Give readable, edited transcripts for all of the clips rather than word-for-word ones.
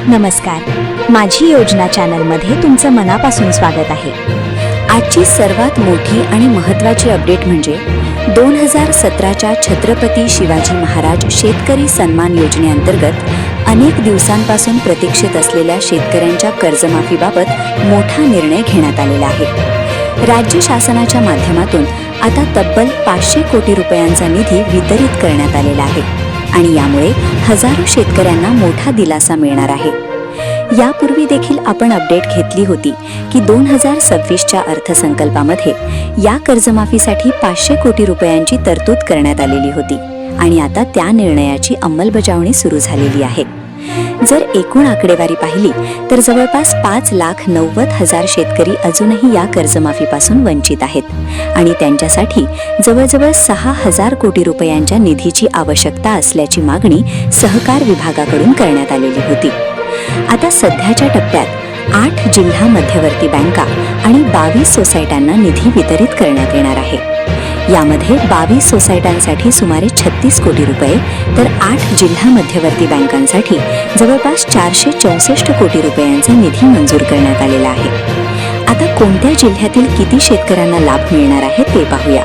नमस्कार, माझी योजना चॅनलमध्ये तुमचं मनापासून स्वागत आहे। आजची सर्वात मोठी आणि महत्त्वाची अपडेट म्हणजे 2017च्या छत्रपती शिवाजी महाराज शेतकरी सन्मान योजनेअंतर्गत अनेक दिवसांपासून प्रतीक्षित असलेल्या शेतकऱ्यांच्या कर्जमाफीबाबत मोठा निर्णय घेण्यात आलेला आहे। राज्य शासनाच्या माध्यमातून आता तब्बल 500 कोटी रुपयांचा निधी वितरित करण्यात आलेला आहे आणि यामुळे हजारो शेतकऱ्यांना मोठा दिलासा मिळणार आहे। यापूर्वी देखील आपण अपडेट घेतली होती की 2026च्या अर्थसंकल्पामध्ये या कर्जमाफीसाठी 500 कोटी रुपयांची तरतूद करण्यात आलेली होती आणि आता त्या निर्णयाची अंमलबजावणी सुरू झालेली आहे। जर एकूण आकडेवारी पाहिली तर जवळपास 5,90,000 शेतकरी अजूनही या कर्जमाफीपासून वंचित आहेत आणि त्यांच्यासाठी जवळजवळ 6,000 कोटी रुपयांच्या निधीची आवश्यकता असल्याची मागणी सहकार विभागाकडून करण्यात आलेली होती। आता सध्याच्या टप्प्यात 8 जिल्हा मध्यवर्ती बँका आणि 22 सोसायट्यांना निधी वितरित करण्यात येणार आहे। यामध्ये 22 सोसायट्यांसाठी सुमारे 36 कोटी रुपये तर 8 जिल्हा मध्यवर्ती बँकांसाठी जवळपास 464 कोटी रुपयांचा निधी मंजूर करण्यात आलेला आहे। आता कोणत्या जिल्ह्यातील किती शेतकऱ्यांना लाभ मिळणार आहे ते पाहूया।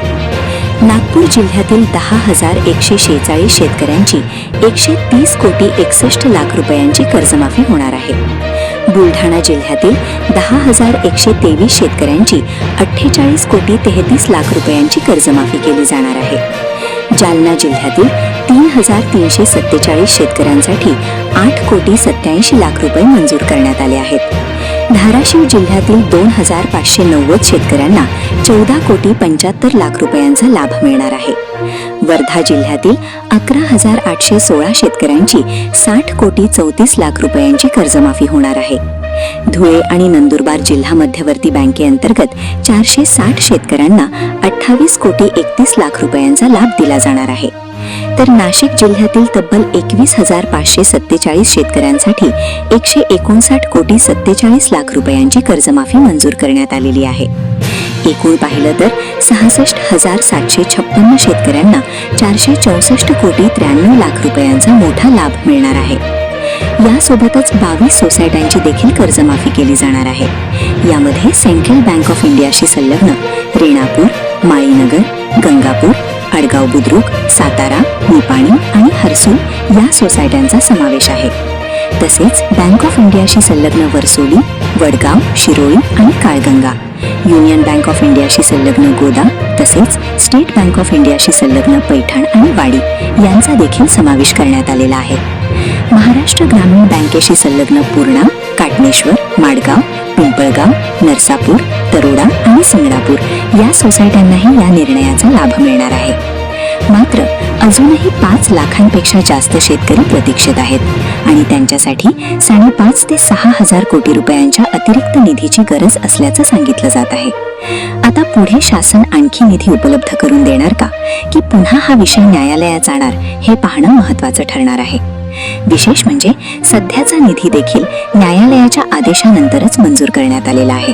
नागपूर जिल्ह्यातील 10,146 शेतकऱ्यांची 130 कोटी 61 लाख रुपयांची कर्जमाफी होणार आहे। बुलढाणा जिल्ह्यातील 10,123 शेतकऱ्यांची 48 कोटी 33 लाख रुपयांची कर्जमाफी केली जाणार आहे। जालना जिल्ह्यातील 3,347 शेतकऱ्यांसाठी 8 कोटी 87 लाख रुपये मंजूर करण्यात आले आहेत। धाराशिव जिल्ह्यातील 2,590 शेतकऱ्यांना 14 कोटी 75 लाख रुपयांचा लाभ मिळणार आहे। वर्धा जिल्ह्यातील 11,816 शेतकऱ्यांची 60 कोटी 34 लाख रुपयांची कर्जमाफी होणार आहे। धुळे आणि नंदुरबार जिल्हा मध्यवर्ती बँकेअंतर्गत 460 शेतकऱ्यांना 28 कोटी 31 लाख रुपयांचा लाभ दिला जाणार आहे। तर नाशिक जिल्ह्यातील तब्बल 21,547 शेतकऱ्यांसाठी 159 कोटी 47 लाख रुपयांची कर्जमाफी मंजूर करण्यात आलेली आहे। एकूण पाहिलं तर 66,756 शेतकऱ्यांना 464 कोटी 93 लाख रुपयांचा मोठा लाभ मिळणार आहे। यासोबतच 22 सोसायट्यांची देखील कर्जमाफी केली जाणार आहे। यामध्ये सेंट्रल बँक ऑफ इंडियाशी संलग्न रेणापूर, माळीनगर, गंगापूर, आडगाव बुद्रुक, सातारा, निपाणी आणि हर्सूल या सोसायट्यांचा समावेश आहे। तसेच बँक ऑफ इंडियाशी संलग्न वर्सोली, वडगाव, शिरोळी आणि काळगंगा, युनियन बँक ऑफ इंडियाशी संलग्न गोदा तसेच स्टेट बँक ऑफ इंडियाशी संलग्न पैठण आणि वाडी यांचा देखील समावेश करण्यात आलेला आहे। महाराष्ट्र ग्रामीण बँकेशी संलग्न पूर्णा, काटनेश्वर, माडगाव, पिंपळगाव, नरसापूर, तरोडा आणि सिंगणापूर या सोसायट्यांनाही या निर्णयाचा लाभ मिळणार आहे। मात्र अजूनही 5 लाखांपेक्षा जास्त शेतकरी प्रतीक्षित आहेत आणि त्यांच्यासाठी 5.5 ते 6,000 कोटी रुपयांच्या अतिरिक्त निधीची गरज असल्याचं सांगितलं जात आहे। आता पुढे शासन आणखी निधी उपलब्ध करून देणार का की पुन्हा हा विषय न्यायालयात जाणार हे पाहणं महत्त्वाचं ठरणार आहे। विशेष म्हणजे सध्याचा निधी देखील न्यायालयाच्या आदेशानंतरच मंजूर करण्यात आलेला आहे।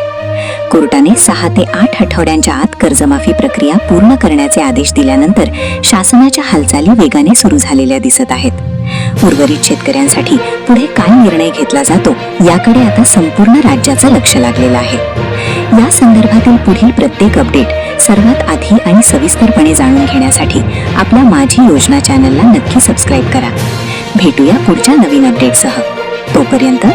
कोर्टाने 6 ते 8 आठवड्यांच्या आत कर्जमाफी प्रक्रिया पूर्ण करण्याचे आदेश दिल्यानंतर शासनाच्या हालचाली वेगाने सुरू झालेल्या दिसत आहेत। उर्वरित शेतकऱ्यांसाठी पुढे काय निर्णय घेतला जातो याकडे आता संपूर्ण राज्याचं लक्ष लागलेलं आहे। या संदर्भातील पुढील प्रत्येक अपडेट सर्वात आधी आणि सविस्तरपणे जाणून घेण्यासाठी आपल्या माझी योजना चॅनलला नक्की सबस्क्राईब करा। भेटूया पुढच्या नवीन अपडेटसह। तोपर्यंत